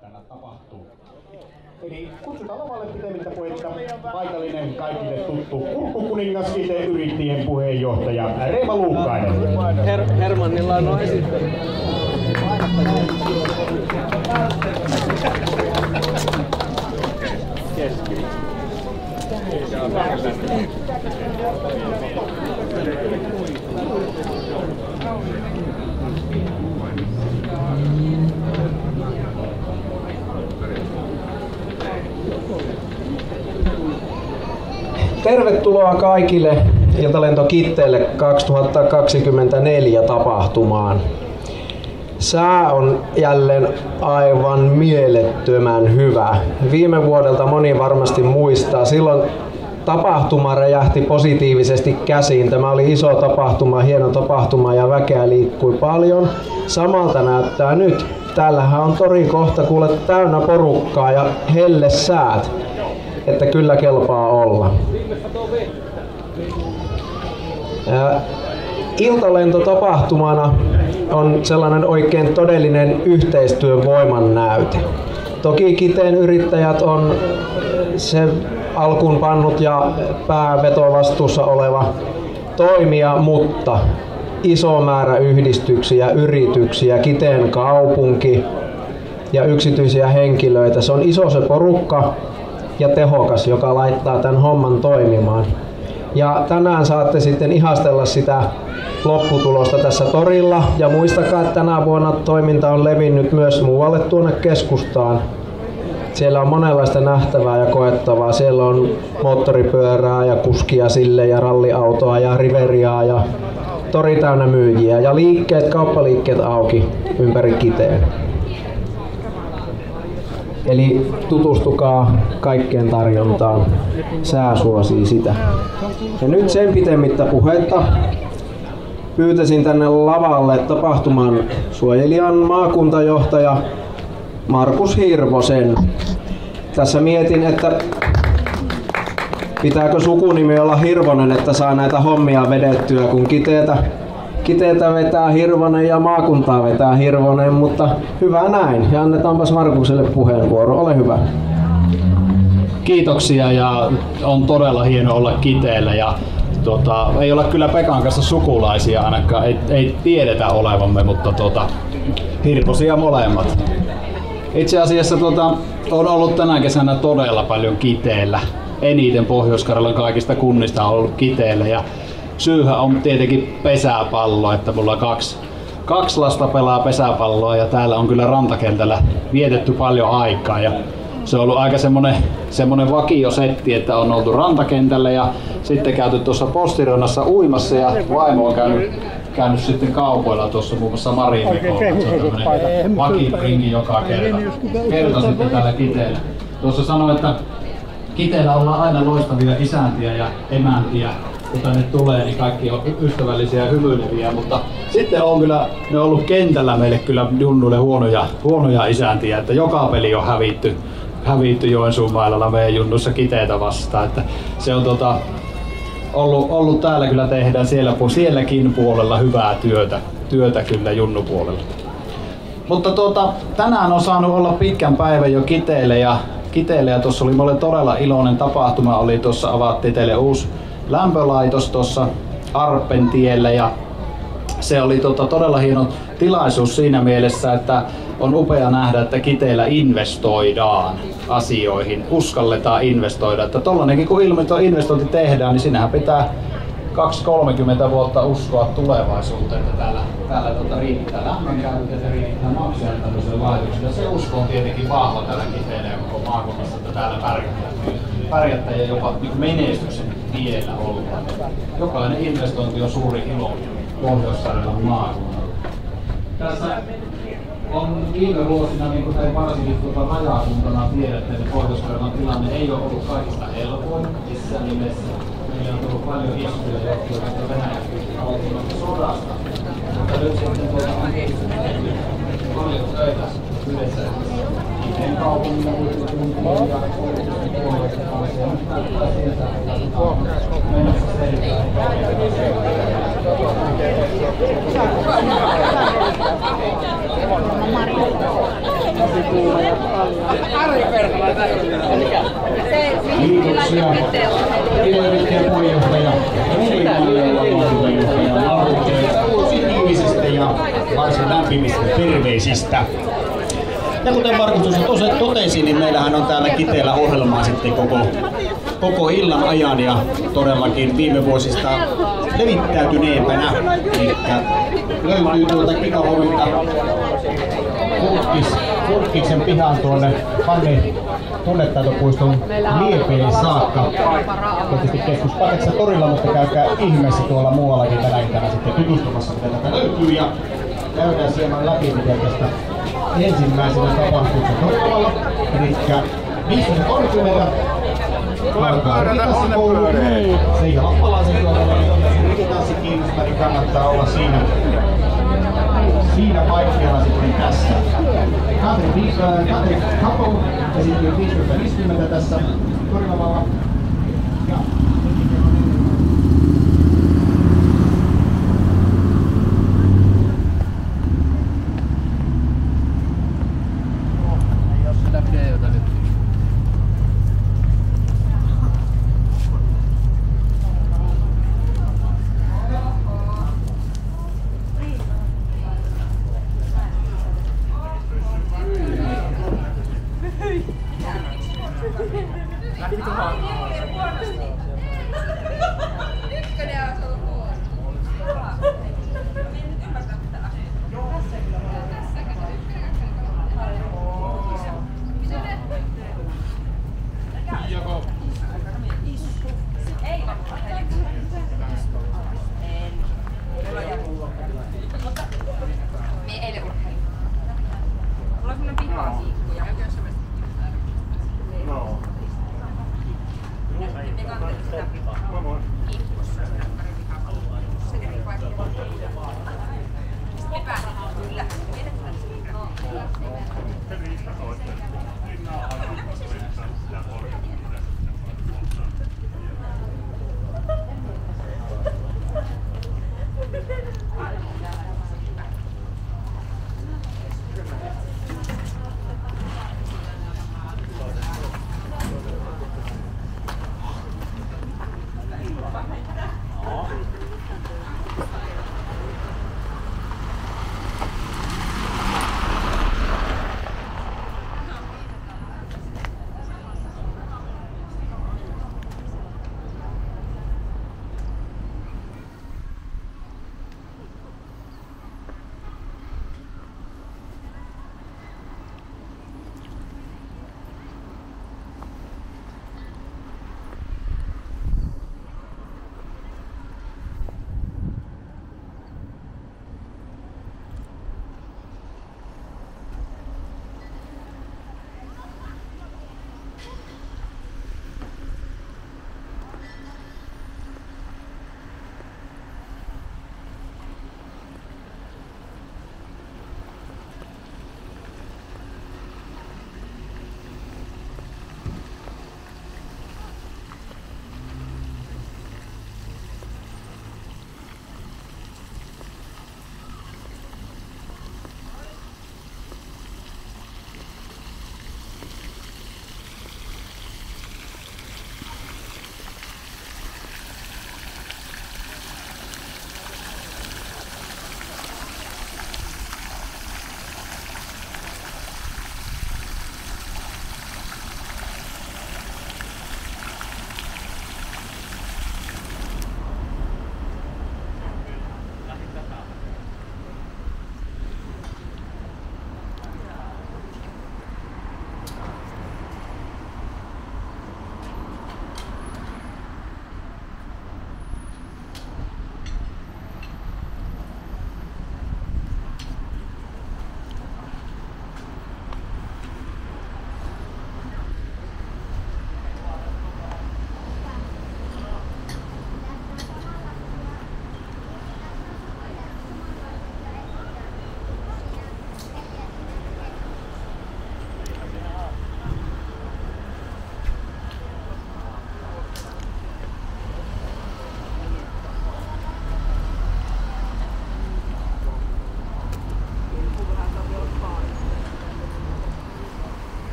täällä tapahtuu. Eli kutsutaan lavalle pitemmittä puhetta paikallinen kaikille tuttu Kurkkukuningas IT-yrittäjien puheenjohtaja Reima Luukkainen. Hermannilla on esittely. Tervetuloa kaikille Iltalento Kitteelle 2024 tapahtumaan. Sää on jälleen aivan mielettömän hyvä. Viime vuodelta moni varmasti muistaa. Silloin tapahtuma räjähti positiivisesti käsiin. Tämä oli iso tapahtuma, hieno tapahtuma ja väkeä liikkui paljon. Samalta näyttää nyt. Täällähän on tori kohta kuule täynnä porukkaa ja helle säät. Että kyllä kelpaa olla. Iltalento tapahtumana on sellainen oikein todellinen yhteistyön voiman näyte. Toki Kiteen yrittäjät on se alkuun pannut ja päävetovastuussa oleva toimija, mutta iso määrä yhdistyksiä, yrityksiä, Kiteen kaupunki ja yksityisiä henkilöitä. Se on iso se porukka ja tehokas, joka laittaa tämän homman toimimaan. Ja tänään saatte sitten ihastella sitä lopputulosta tässä torilla. Ja muistakaa, että tänä vuonna toiminta on levinnyt myös muualle tuonne keskustaan. Siellä on monenlaista nähtävää ja koettavaa. Siellä on moottoripyörää ja kuskia sille ja ralliautoa ja riveriaa ja tori täynnä myyjiä. Ja liikkeet, kauppaliikkeet auki ympäri Kiteen. Eli tutustukaa kaikkeen tarjontaan. Sää suosii sitä. Ja nyt sen pitemmittä puhetta pyytäisin tänne lavalle tapahtuman suojelijan maakuntajohtaja Markus Hirvosen. Tässä mietin, että pitääkö sukunimi olla Hirvonen, että saa näitä hommia vedettyä, kun Kiteetä vetää Hirvonen ja maakuntaa vetää Hirvonen, mutta hyvä näin. Ja annetaanpas Markukselle puheenvuoro. Ole hyvä. Kiitoksia ja on todella hieno olla Kiteellä ja ei olla kyllä Pekan kanssa sukulaisia ainakaan, ei tiedetä olevamme, mutta Hirvosia molemmat. Itse asiassa on ollut tänä kesänä todella paljon Kiteellä. Eniten Pohjois-Karjalan kaikista kunnista on ollut Kiteellä ja syyhän on tietenkin pesäpallo, että mulla kaksi lasta pelaa pesäpalloa ja täällä on kyllä rantakentällä vietetty paljon aikaa. Ja se on ollut aika semmonen vakiosetti, että on oltu rantakentällä ja sitten käyty tuossa Postirannassa uimassa ja vaimo on käynyt sitten kaupoilla tuossa muun muassa Marimikolla. Se on tämmönen vakiringi joka kerta sitten täällä Kiteellä. Tuossa sanoin, että Kiteellä ollaan aina loistavia isäntiä ja emäntiä. Kun tänne tulee, niin kaikki on ystävällisiä ja hymyileviä, mutta sitten on kyllä ne on ollut kentällä meille kyllä junnuille huonoja isäntiä, että joka peli on hävitty Joensuun mailalla meidän junnussa Kiteitä vastaan, että se on ollut täällä kyllä tehdään sielläkin puolella hyvää työtä kyllä junnupuolella. Mutta tänään on saanut olla pitkän päivän jo Kiteelle ja tuossa oli mulle todella iloinen tapahtuma, tuossa avattiin teille uusi lämpölaitos tuossa Arppentiellä ja se oli todella hieno tilaisuus siinä mielessä, että on upea nähdä, että Kiteellä investoidaan asioihin, uskalletaan investoida. Että tollanenkin kun investointi tehdään, niin sinähän pitää 20-30 vuotta uskoa tulevaisuuteen, että täällä riittää lämmönkäytöt ja riittää maksajan tämmöiselle laitokselle. Se usko on tietenkin vahva täällä Kiteellä ja koko maakunnassa, että täällä pärjättää ja jopa menestyksen tiellä ollaan. Jokainen investointi on suuri ilo Pohjois-Karjalan maakunnalla. Tässä on viime vuosina, niin kuin te varsinkin rajakuntana tiedätte, että Pohjois-Karjalan tilanne ei ole ollut kaikista helpoin missään nimessä. Meillä on tullut paljon iskuja johtuen Venäjän sodasta. Mutta nyt sitten on tehty paljon töitä yhdessä Kiteen kaupungin ja kuntien ja koulutuksen kanssa. Ja nyt näyttää siltä, että on menossa selkeä. Kiitoksia. Kilpailijat puheenjohtaja, positiivisista ja varsin lämpimistä terveisistä. Ja kuten Markus tuossa totesi, niin meillähän on täällä Kiteellä ohjelmaa sitten koko illan ajan ja todellakin viime vuosista levittäytyneempänä. Eli löytyy tuolta Kitaholilta Kurkkiksen pihaan tuonne Fanni tunnetaitopuiston liepeille saakka. Tietysti keskuspaikassa torilla, mutta käykää ihmeessä tuolla muuallakin tänä iltana sitten tutustumassa, mitä tätä löytyy. Ja käydään hieman läpi, miten tästä ensimmäisenä tapahtuussa Torilla. Eli 15.30 alkaa rikitassikoulu. Seija Lappalaisen tuolla, jos rikitanssi kiinnostaa, niin kannattaa olla siinä paikkeilla sitten tässä. Katri Kapo esittyy 15.50 tässä Torilavalla.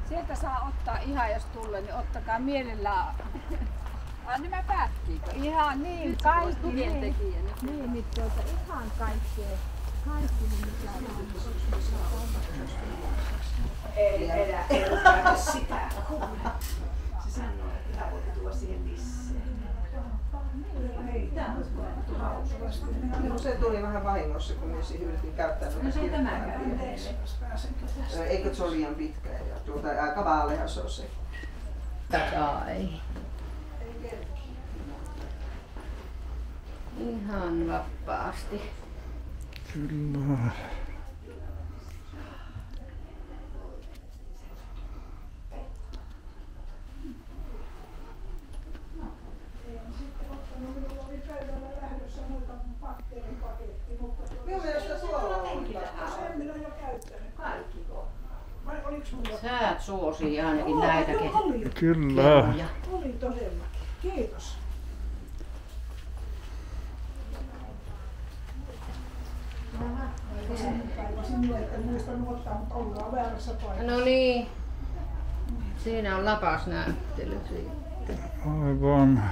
Sieltä saa ottaa ihan, jos tulee, niin ottakaa mielellään. Niin mä päättiinkö? Ihan niin, kaikki niin. Niin, niin ihan kaikkea. Kaikki mitä on. Ei elää sitä. Se sanoo, että hän voi tulla siihen lisseen. Se tuli vähän vahingossa, kun minä yritin käyttää tätä kirkkoa. Eikö se ole liian pitkä ja aika vaaleha se on se. Ai. Ihan vapaasti. Kyllä. Minun mielestä suolaa on Sä et suosi ainakin näitäkin. Kyllä. Oli todellakin. Kiitos. Sinulle en muistanut ottaa, mutta ollaan väärässä paikassa. No niin. Siinä on lapasnäyttely siitä. Aivan.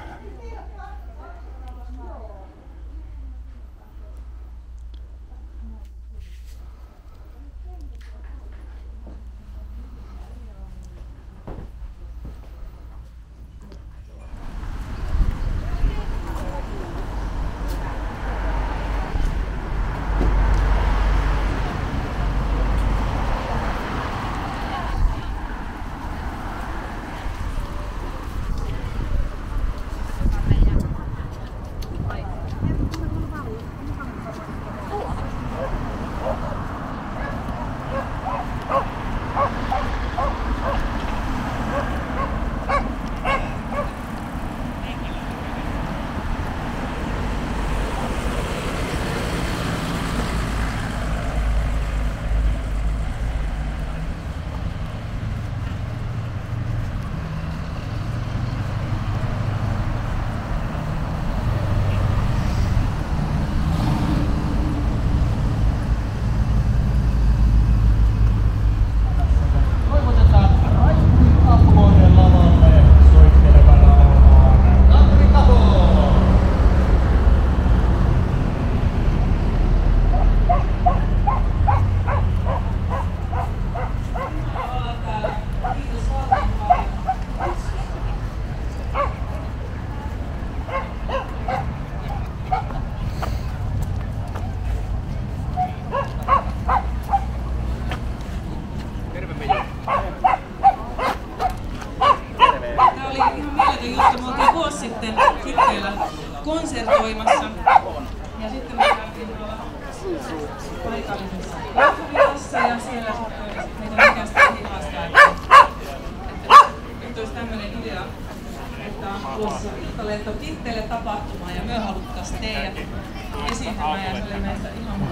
konsertoimassa. Ja sitten me käytiin paikallisessa kahvilassa ja siellä sitten meitä oikeastaan hihasta, että nyt olisi tämmöinen idea, että on tulossa Iltalento Kitteelle tapahtumaan ja me haluttaisiin teidät esiintymään ja se oli meistä ihan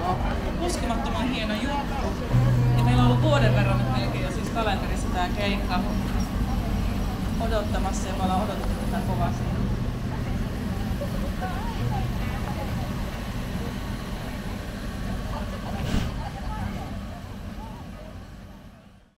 uskomattoman hieno juttu. Ja meillä on ollut vuoden verran nyt melkein jo siis kalenterissa tää keikka odottamassa ja me ollaan odotettu tätä kovasti.